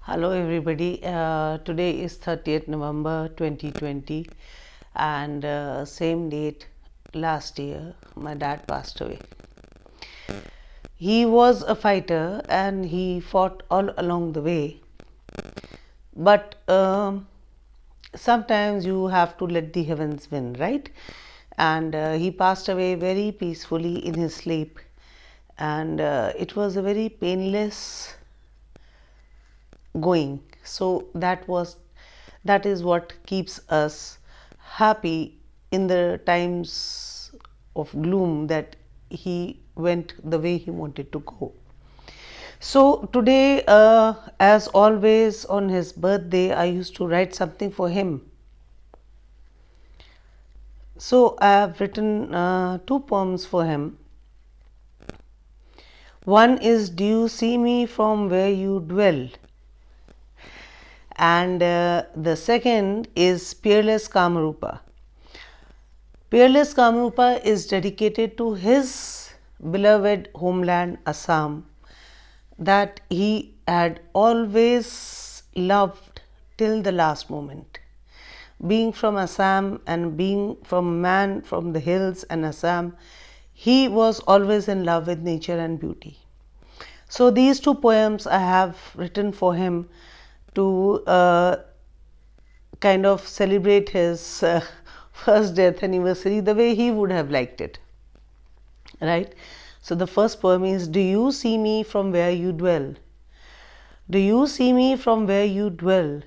Hello everybody. Today is 30th November 2020 and same date last year my dad passed away. He was a fighter and he fought all along the way, but sometimes you have to let the heavens win, right? And he passed away very peacefully in his sleep, and it was a very painless going. So that is what keeps us happy in the times of gloom, that he went the way he wanted to go. So today, as always on his birthday, I used to write something for him. So I have written two poems for him. One is "Do you see me from where you dwell?" and the second is "Peerless Kamarupa." Peerless Kamarupa is dedicated to his beloved homeland Assam, that he had always loved till the last moment. Being from Assam and being from a man from the hills and Assam, he was always in love with nature and beauty. So these two poems I have written for him to kind of celebrate his first death anniversary the way he would have liked it, right? So the first poem is, "Do you see me from where you dwell? Do you see me from where you dwell?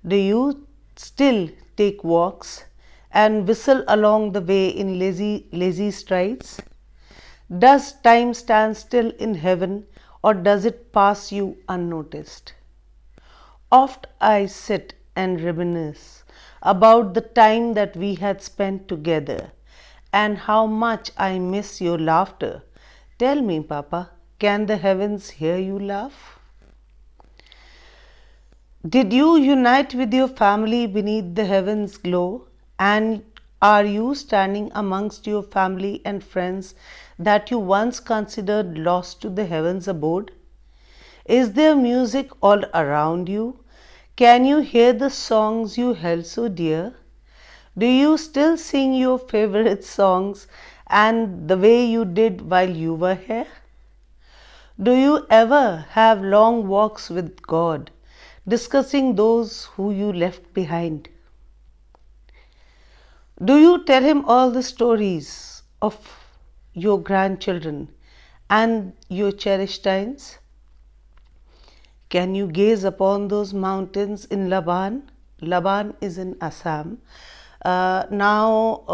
Do you still take walks and whistle along the way in lazy strides? Does time stand still in heaven, or does it pass you unnoticed? Oft I sit and reminisce about the time that we had spent together, and how much I miss your laughter. Tell me, Papa, can the heavens hear you laugh? Did you unite with your family beneath the heavens' glow? And are you standing amongst your family and friends that you once considered lost to the heavens' abode? Is there music all around you? Can you hear the songs you held so dear? Do you still sing your favorite songs and the way you did while you were here? Do you ever have long walks with God, discussing those who you left behind? Do you tell him all the stories of your grandchildren and your cherished times? Can you gaze upon those mountains in Laban? Laban is in Assam. Now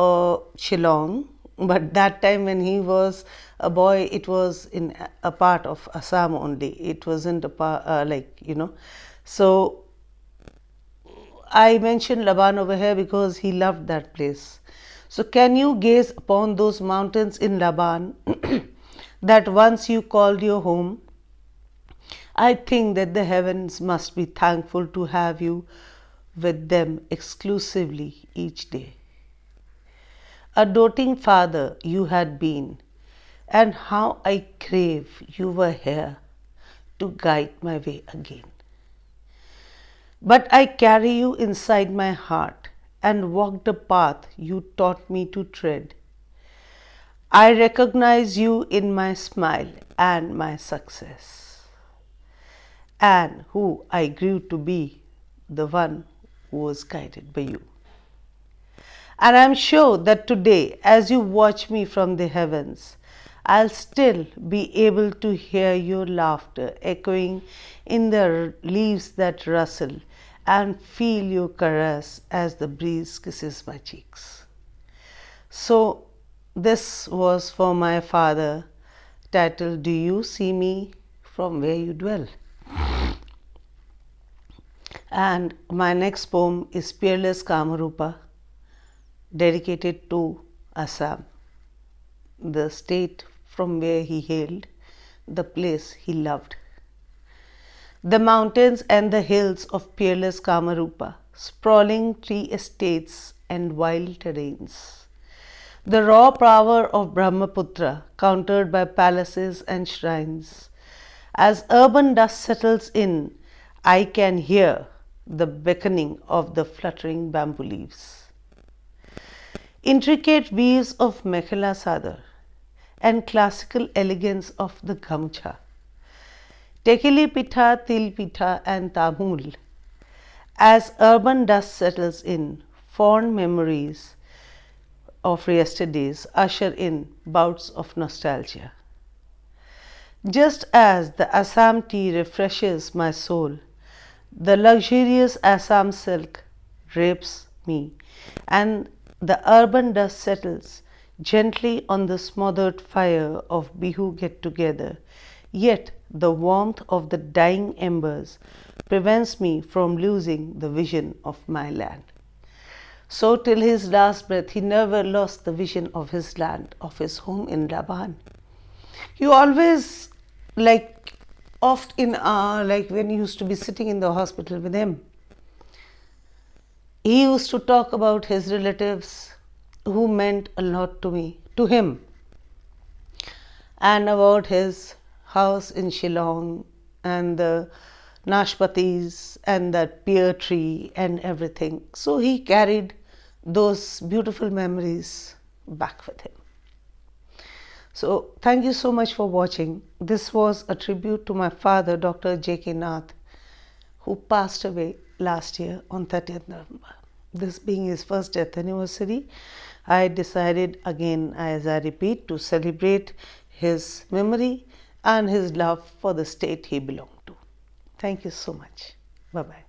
Shillong, but that time when he was a boy, it was in a part of Assam only. It wasn't a part, So I mentioned Laban over here because he loved that place. So can you gaze upon those mountains in Laban that once you called your home? I think that the heavens must be thankful to have you with them exclusively each day. A doting father you had been, and how I crave you were here to guide my way again. But I carry you inside my heart and walk the path you taught me to tread. I recognize you in my smile and my success, and who I grew to be, the one who was guided by you. And I'm sure that today, as you watch me from the heavens, I'll still be able to hear your laughter echoing in the leaves that rustle, and feel your caress as the breeze kisses my cheeks. So, this was for my father, titled "Do You See Me from Where You Dwell?" And my next poem is "Peerless Kamarupa," dedicated to Assam, the state from where he hailed, the place he loved. The mountains and the hills of peerless Kamarupa, sprawling tree estates and wild terrains. The raw power of Brahmaputra, countered by palaces and shrines. As urban dust settles in, I can hear the beckoning of the fluttering bamboo leaves. Intricate weaves of mekhela sadar and classical elegance of the gamcha. Tekeli pitha, til pitha and tamul. As urban dust settles in, fond memories of yesterdays usher in bouts of nostalgia. Just as the Assam tea refreshes my soul, the luxurious Assam silk drapes me, and the urban dust settles gently on the smothered fire of Bihu get-together, yet the warmth of the dying embers prevents me from losing the vision of my land. So till his last breath, he never lost the vision of his land, of his home in Laban. You always, like, oft in like when he used to be sitting in the hospital with him, he used to talk about his relatives who meant a lot to him, and about his house in Shillong and the nashpatis and that pear tree and everything. So he carried those beautiful memories back with him. So thank you so much for watching. This was a tribute to my father, Dr. J.K. Nath, who passed away last year on 30th November. This being his first death anniversary, I decided again, as I repeat, to celebrate his memory and his love for the state he belonged to. Thank you so much. Bye-bye.